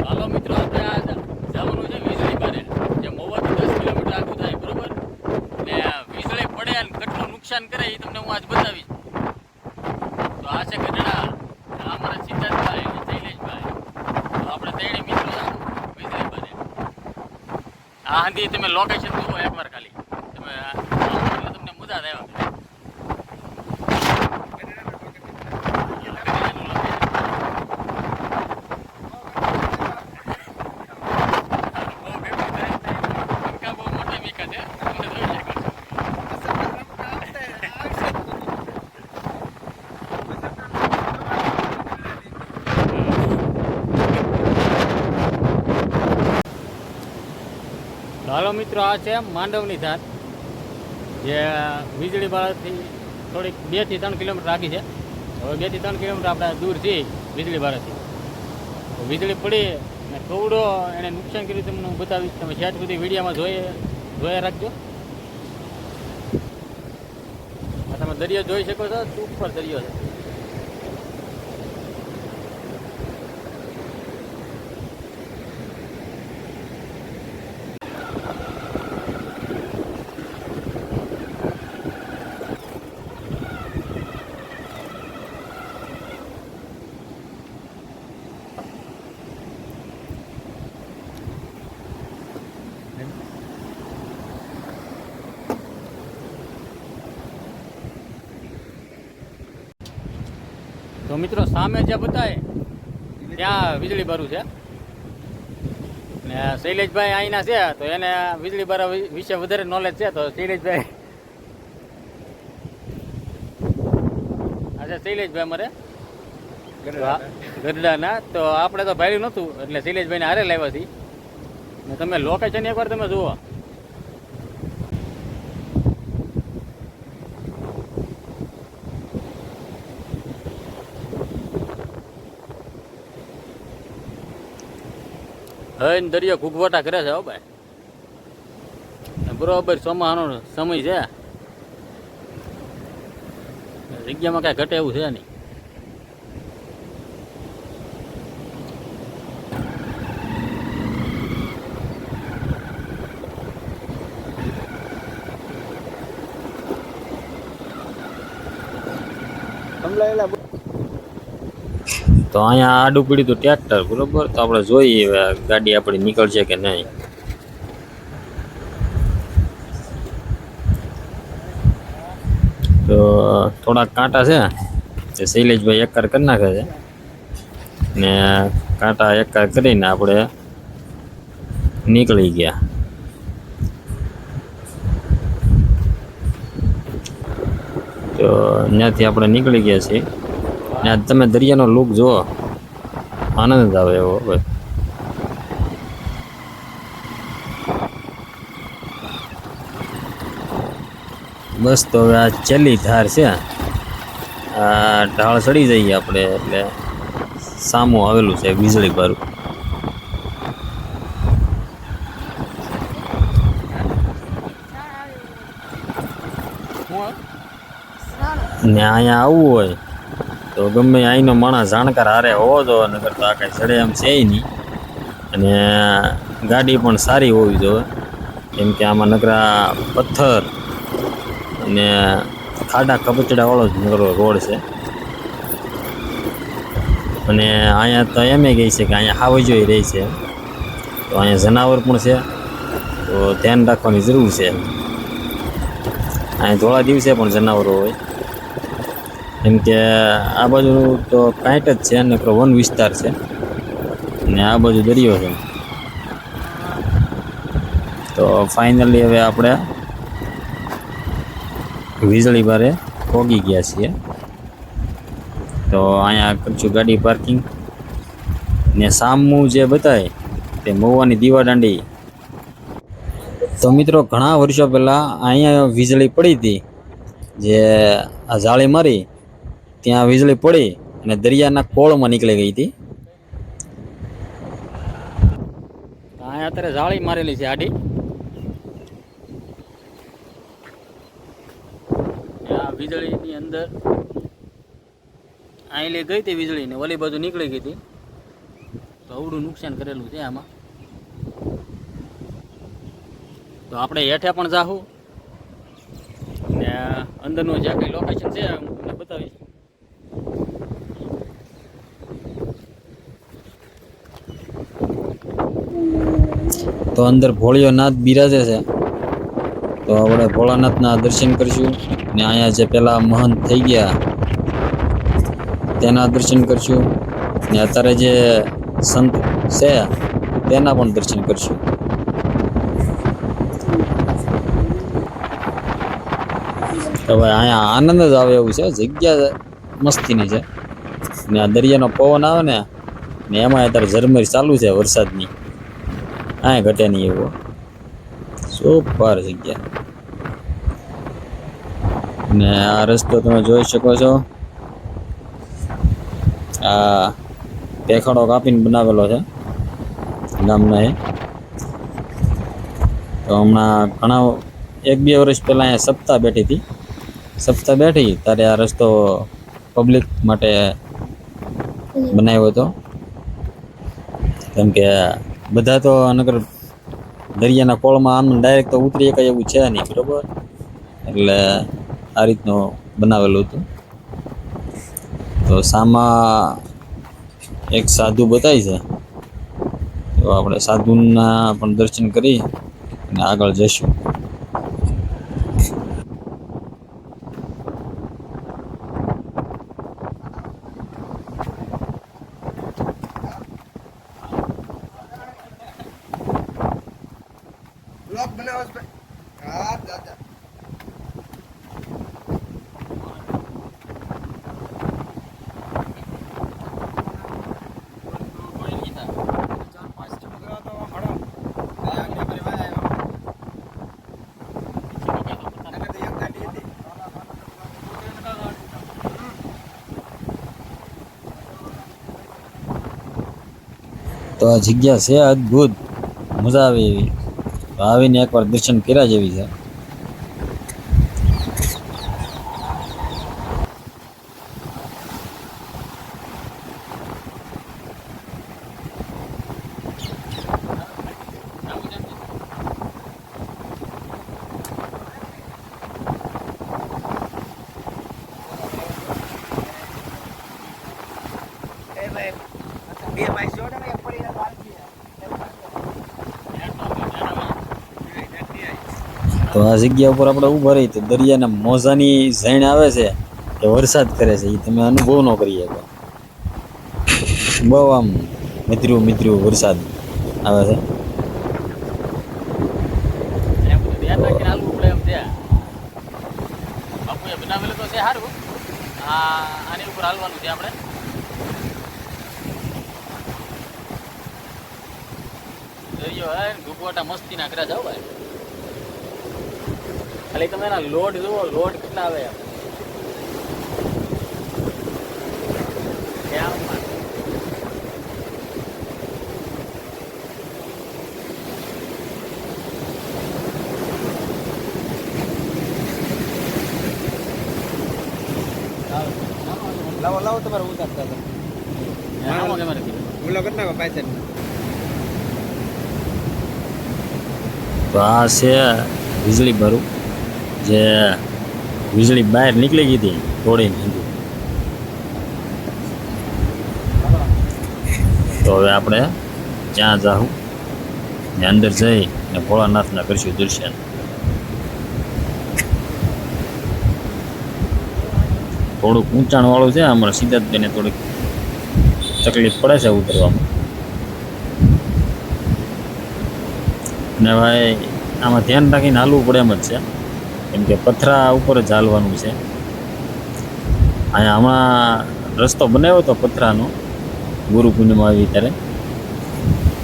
હાલો મિત્રો, આપણે આ જવાનું છે વીજળી બારે, જે મહુવાથી 10 કિલોમીટર આગળ થાય, બરોબર ને વીજળી પડે અને કેટલું નુકસાન કરે એ તમને હું આજ બતાવીશ. તો આ છે ગઢડા, આ અમારા સિદ્ધાર્થભાઈ અને શૈલેષભાઈ. તો આપણે ત્રણે મિત્રો જાવ વીજળી બારે. આ હાંધી તમે લોકેશન જુઓ એકવાર ખાલી, તમે એટલે તમને મજા જ આવ્યા. હાલો મિત્રો, આ છે માંડવની ધાર, જે વીજળી બારાથી થોડીક 2 થી 3 કિલોમીટર આગી છે. હવે 2 થી 3 કિલોમીટર આપણે દૂર છીએ વીજળી બારાથી. તો વીજળી પડી અને કવડો એને નુકસાન કર્યું તમને હું બતાવીશ. તમે છેટ સુધી વિડીયોમાં જોયા રાખજો. આ તમે દરિયો જોઈ શકો છો, ઉપર દરિયો છે. તો મિત્રો, સામે જે બતાય ત્યાં વીજળી બારું છે ને શૈલેષભાઈ અહીંના છે, તો એને વીજળી બારા વિશે વધારે નોલેજ છે. તો શૈલેષભાઈ, અચ્છા શૈલેષભાઈ અમારે ગઢડાના, તો આપણે તો ભાડ્યું નહોતું એટલે શૈલેષભાઈને હારે લાવ્યા હતી. ને તમે લોકેશન એકવાર તમે જુઓ. હવે દરિયો ઘૂઘવટા કરે છે. હો ભાઈ, બરોબર ચોમાસાનો સમય છે, જગ્યામાં કાંઈ ઘટે એવું છે નહીં. તો અહીંયા આડું પીડ્યું હતું ટ્રેક્ટર, બરોબર. તો આપણે જોઈએ હવે ગાડી આપણી નીકળશે કે નહીં. તો થોડાક કાંટા છે તે શૈલેષભાઈ એકકાર કરી નાખે છે ને કાંટા એકકાર કરીને આપણે નીકળી ગયા. તો ત્યાંથી આપણે નીકળી ગયા છીએ. ને આજ તમે દરિયાનો લુક જુઓ, આનંદ આવે એવો. ભાઈ બસ, તો હવે આ છેલ્લી ધાર છે. આ ઢાળ ચડી જઈએ આપણે એટલે સામું આવેલું છે વીજળી બારું. ને અહીંયા આવવું હોય તો ગમે અહીંનો માણસ જાણકાર હારે હોવો જો, નકર તો આ કાંઈ ચડે એમ છે નહીં. અને ગાડી પણ સારી હોવી જોઈએ, કેમ કે આમાં નકરા પથ્થર અને ખાડા કપચડાવાળો જ નકરો રોડ છે. અને અહીંયા તો એમ કહે છે કે અહીંયા હાવજોઈ રહી છે, તો અહીંયા જનાવર પણ છે, તો ધ્યાન રાખવાની જરૂર છે. અહીંયા થોડા દિવસે પણ જનાવરો હોય, કેમ કે આ બાજુ તો કાંઈટ જ છે, નકરો વન વિસ્તાર છે, ને આ બાજુ દરિયો છે. તો ફાઇનલી હવે આપણે વીજળી બારે પહોંચી ગયા છીએ. તો અહીંયા કરશું ગાડી પાર્કિંગ. ને સામું જે બતાય તે મહુવાની દીવાદાંડી. તો મિત્રો, ઘણા વર્ષો પહેલાં અહીંયા વીજળી પડી હતી, જે આ જાળી મારી ત્યાં વીજળી પડી અને દરિયાના કોળમાં નીકળી ગઈ હતી. અહીંયા અત્યારે જાળી મારેલી છે આડી. વીજળીની અંદર અહીં ગઈ હતી વીજળી ને ઓલી બાજુ નીકળી ગઈ હતી. તો તો અવડું નુકસાન કરેલું છે આમાં. તો આપણે હેઠે પણ જાહું ને અંદરનું જે કંઈ લોકેશન છે હું તમને બતાવીશ. તો અંદર ભોળિયો નાથ બિરાજે છે. તો આપણે ભોળાનાથના દર્શન કરીશું ને અહીંયા જે પેલા મહંત થઈ ગયા તેના દર્શન કરશું ને અત્યારે જે સંત છે તેના પણ દર્શન કરશું. હવે અહીંયા આનંદ જ આવે એવું છે, જગ્યા મસ્તીની છે ને આ દરિયાનો પવન આવે ને એમાં અત્યારે ઝરમર ચાલુ છે વરસાદની, અહીંયા ઘટે નહીં એવો સુપર જગ્યા. ને આ રસ્તો તમે જોઈ શકો છો, આ પેખાડો કાપીને બનાવેલો છે ગામના. તો હમણાં ઘણા 1-2 વર્ષ પહેલાં અહીંયા સપ્તાહ બેઠી હતી. સપ્તાહ બેઠી ત્યારે આ રસ્તો પબ્લિક માટે બનાવ્યો હતો, કેમ કે બધા તો નગર દરિયાના કોળમાં આમ ડાયરેક્ટ તો ઉતરી શકાય એવું છે નહીં, બરાબર? એટલે આ રીતનું બનાવેલું હતું. તો સામા એક સાધુ બતાય છે, તો આપણે સાધુના પણ દર્શન કરી અને આગળ જઈશું. તો આ જગ્યા છે અદ્ભુત, મજા આવે એવી. આવીને એકવાર દર્શન કર્યા જેવી છે. તો આ જગ્યા ઉપર આપણે ઊભા રહી તો દરિયાના મોજાની ઝેણ આવે છે કે વરસાદ કરે છે, એ તમે અનુભવ ન કરી શકો. બહુ આમ મિત્રું વરસાદ આવે છે. બનાવેલું તો છે સારું, આની ઉપર હાલવાનું છે આપણે. દરિયો હે ગુગવાટા મસ્તી ના કર્યા જાવ ભાઈ. ખાલી તમે એના લોડ જુઓ, લોડ કેટલા આવે લાવો તમારે ઉતારતા તો આ છે વીજળી ભરું, જે વીજળી બહાર નીકળી ગઈ હતી તોડીને. તો હવે આપણે ત્યાં જાઉં ને અંદર જઈ ને ભોળાનાથના કરીશું દર્શન. થોડુંક ઊંચાણ વાળું છે, અમારા સિદ્ધાર્થભાઈને થોડીક તકલીફ પડે છે ઉતરવામાં. ને ભાઈ આમાં ધ્યાન રાખીને હાલવું પડે એમ જ છે, કેમ કે પથરા ઉપર જ હાલવાનું છે. અહીંયા હમણાં રસ્તો બનાવ્યો હતો પથરાનો ગુરુ પૂર્ણિમા આવી ત્યારે,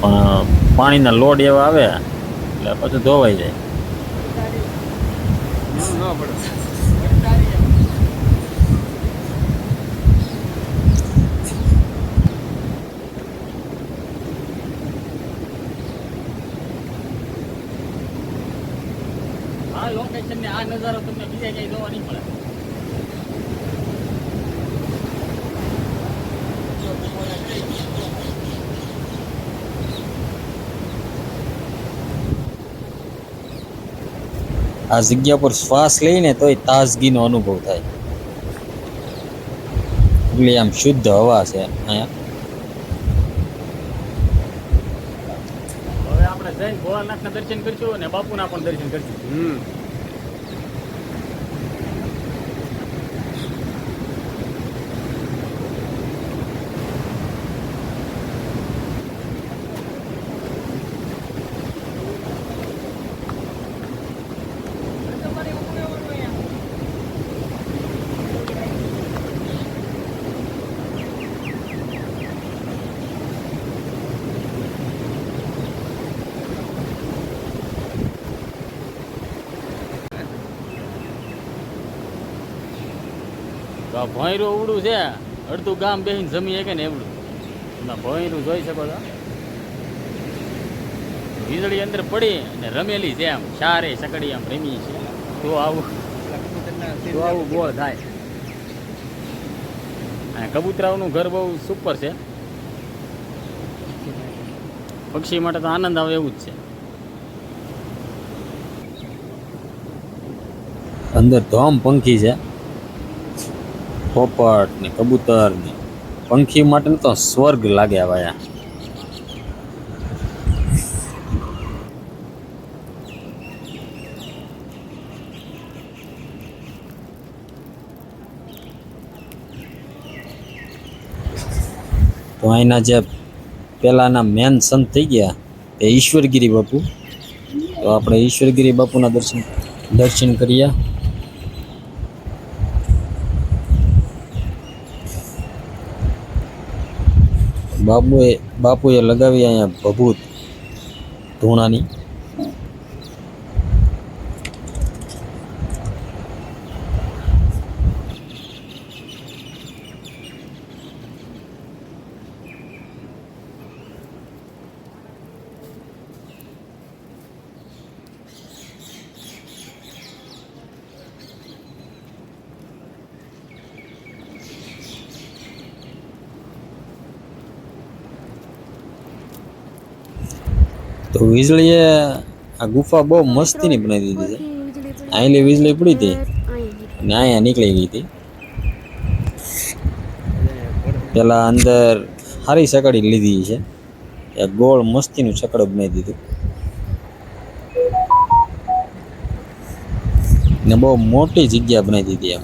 પણ પાણીના લોડ એવા આવે એટલે પાછું ધોવાઈ જાય. આ લોકેશન ને આ નજારો તમને બીજા ક્યાંય જોવા નહીં મળે. આ જગ્યા પર શ્વાસ લઈને તોય તાજગીનો અનુભવ થાય. એટલે આમ શુદ્ધ હવા છે અહીંયા. હવે આપણે જઈને ભોળાનાથના દર્શન કરીશું અને બાપુના પણ દર્શન કરીશું. તો આ ભોંયરું ઉડું છે, અડધું ગામ બેસીને જમી શકે ને એવડું. તમે ભોંયરું જોઈ શકો છો. વીજળી અંદર પડી અને રમેલી છે આમ સારે સકડી આમ રમી છે. તો આવું ગોળ થાય. અને કબૂતરાઓનું ઘર બહુ સુપર છે. પક્ષી માટે તો આનંદ આવે એવું જ છે. અંદર ધોમ પંખી છે, પોપટ ને કબૂતર ને. પંખી માટે તો સ્વર્ગ લાગે આવા. તો અહીંના જે પેલાના મેન સંત થઈ ગયા તે ઈશ્વરગીરી બાપુ. તો આપણે ઈશ્વરગીરી બાપુના દર્શન કરીએ. બાપુએ લગાવી અહીંયા ભભૂત ધૂણાની. તો વીજળીએ આ ગુફા બહુ મસ્તીની બનાવી દીધી છે. અહીંલી વીજળી પડી હતી અને અહીંયા નીકળી ગઈ હતી. પેલા અંદર સારી સકડી લીધી છે, ગોળ મસ્તીનું સકડો બનાવી દીધું ને બહુ મોટી જગ્યા બનાવી દીધી એમ.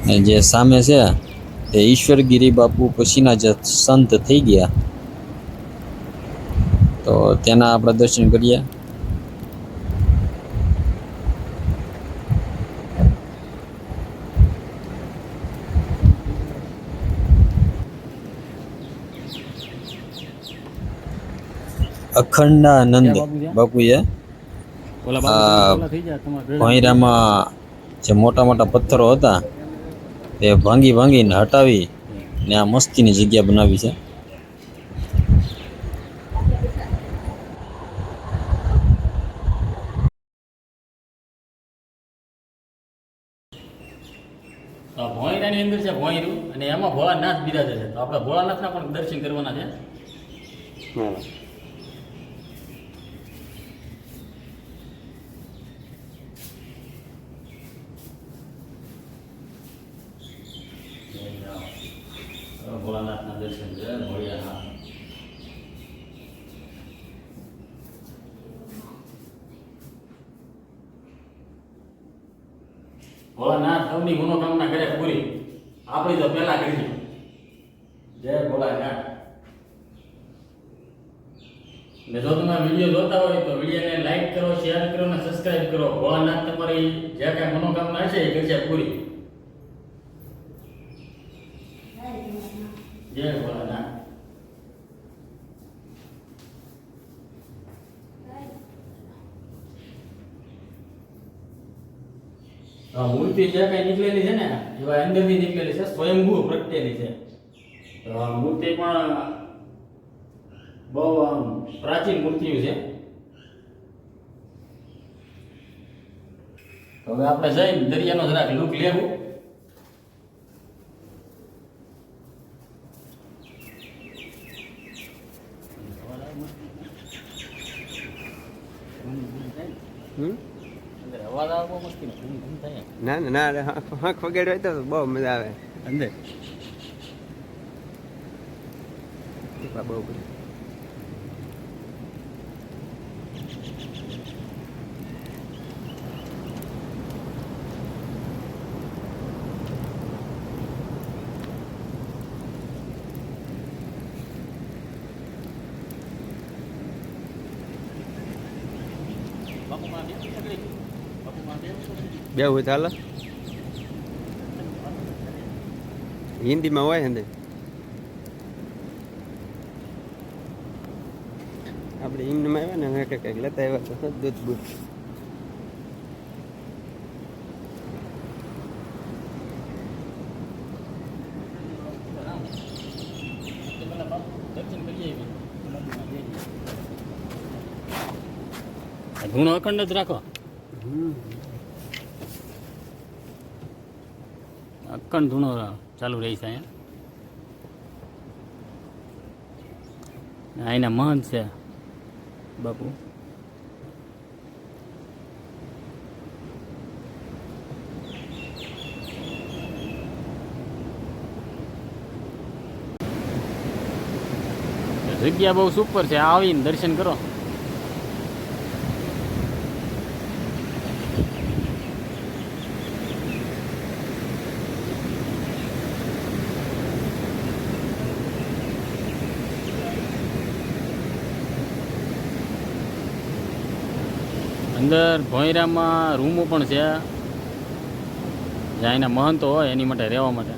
ને જે સામે છે તે ઈશ્વરગીરી બાપુ પછીના જે સંત થઈ ગયા, તો તેના આપણે દર્શન કરીએ. અખંડાનંદ બાપુએ ભોંયરામાં જે મોટા મોટા પથ્થરો હતા તે ભાંગીને હટાવી ને આ મસ્તીની જગ્યા બનાવી છે. ભોંયરાની અંદર છે ભોંયરું, અને એમાં ભોળાનાથ બિરાજે છે. તો આપણે ભોળાનાથના પણ દર્શન કરવાના છે. ભોળાનાથના દર્શન છે. ભોળિયાનાથ ભોળાનાથ સૌની મનોકામના કરે પૂરી. આપણી તો પહેલા કરી. જય ભોળાનાથ. ને જો તમે વિડીયો જોતા હોય તો વિડીયોને લાઈક કરો, શેર કરો અને સબસ્ક્રાઇબ કરો. ભોળાનાથ તમારી જે કાંઈ મનોકામના છે એ કરશે પૂરી. જય ભોળાનાથ. મૂર્તિ જે કઈ નીકળેલી છે ને એવા અંદરથી નીકળેલી છે, સ્વયંભૂ પ્રગટેલી છે. તો આ મૂર્તિ પણ બહુ આમ પ્રાચીન મૂર્તિઓ છે. તો હવે આપણે જઈને દરિયાનો જરાક લુક લેવું. અંદર અવાજ આવે બહુ મસ્તી ઘૂમ ઘૂમ થાય ના ના ના હંખ વગેરે હોય તો બહુ મજા આવે. અંદર ટીપા બહુ બધી. બાપુમાં બે પકડી બાપુમાં બે પકડી બે હોય ચાલો હિન્દીમાં હોય અંદર આપણે હિન્દીમાં આવ્યા ને કંઈક લેતા આવ્યા તો દૂધ બૂધ દર્શન કરીએ ધૂણો અખંડ જ રાખો અખંડ ધૂણો ચાલુ રહી છે અહીંયા એના મહંત છે બાપુ જગ્યા બહુ સુપર છે આવીને દર્શન કરો અંદર ભોંયરામાં રૂમો પણ છે જ્યાં એના મહંતો હોય એની માટે રહેવા માટે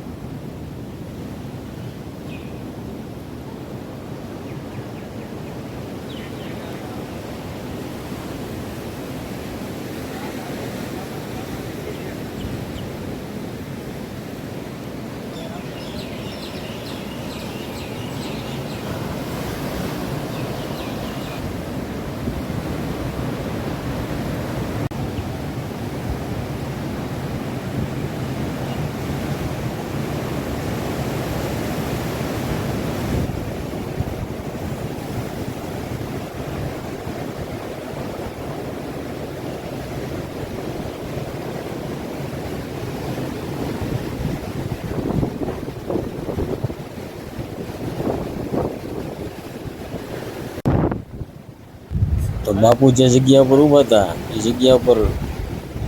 તો બાપુ જે જગ્યા ઉપર ઊભા હતા એ જગ્યા ઉપર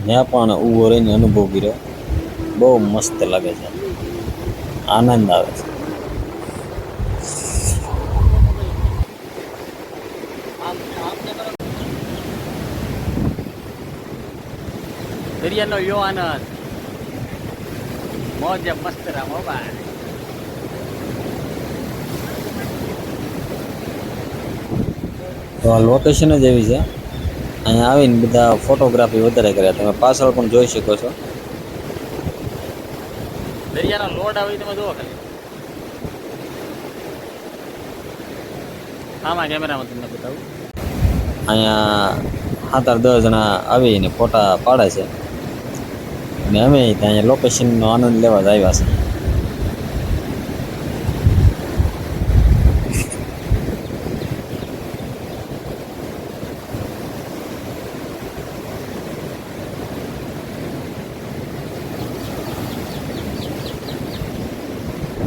ત્યાં પણ ઊભો રહીને અનુભવ કર્યો. બહુ મસ્ત લાગે છે, આનંદ આવે છે. દરિયાનો યો આનંદ મોજ મસ્ત રામો ભાઈ તો આ લોકેશન જ એવી છે, અહીંયા આવીને બધા ફોટોગ્રાફી વધારે કર્યા. તમે પાછળ પણ જોઈ શકો છો. દરિયાનો લોડ આવી તમે જુઓ ખાલી આમાં કેમેરામાં તમને બતાવું. અહીંયા 7-10 જણા આવીને ફોટા પાડે છે અને અમે ત્યાં અહીંયા લોકેશનનો આનંદ લેવા જ આવ્યા છે.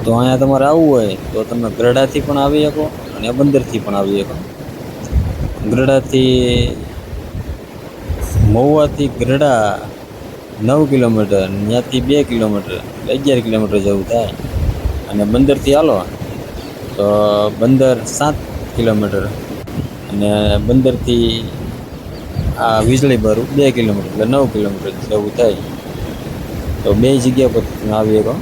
તો અહીંયા તમારે આવવું હોય તો તમે ગરડાથી પણ આવી શકો અને બંદરથી પણ આવી શકો. ગરડાથી મહુવાથી ગરડા 9 કિલોમીટર, ત્યાંથી 2 કિલોમીટર, 11 કિલોમીટર જેવું થાય. અને બંદરથી હાલો તો બંદર 7 કિલોમીટર અને બંદરથી આ વીજળી બારું 2 કિલોમીટર એટલે 9 કિલોમીટર જેવું થાય. તો બે જગ્યા પર તમે આવી શકો.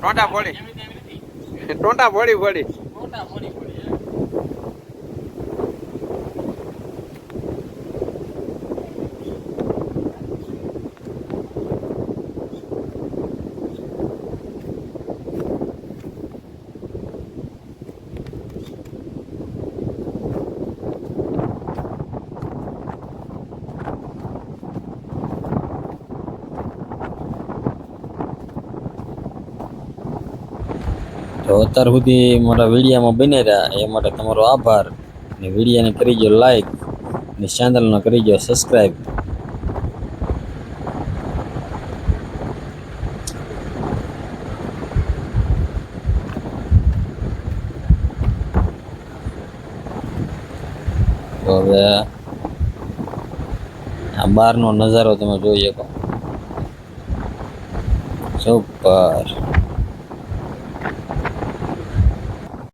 ટોટા ફોડી ટોટા ફોડી ફોડી તો અત્યાર સુધી મારા વિડીયામાં બની રહ્યા એ માટે તમારો આભાર. અને વિડીયાને કરી દો લાઈક અને ચેનલને કરી દો સબસ્ક્રાઈબ. તો હવે આ બહારનો નજારો તમે જોઈ શકો. સુપર.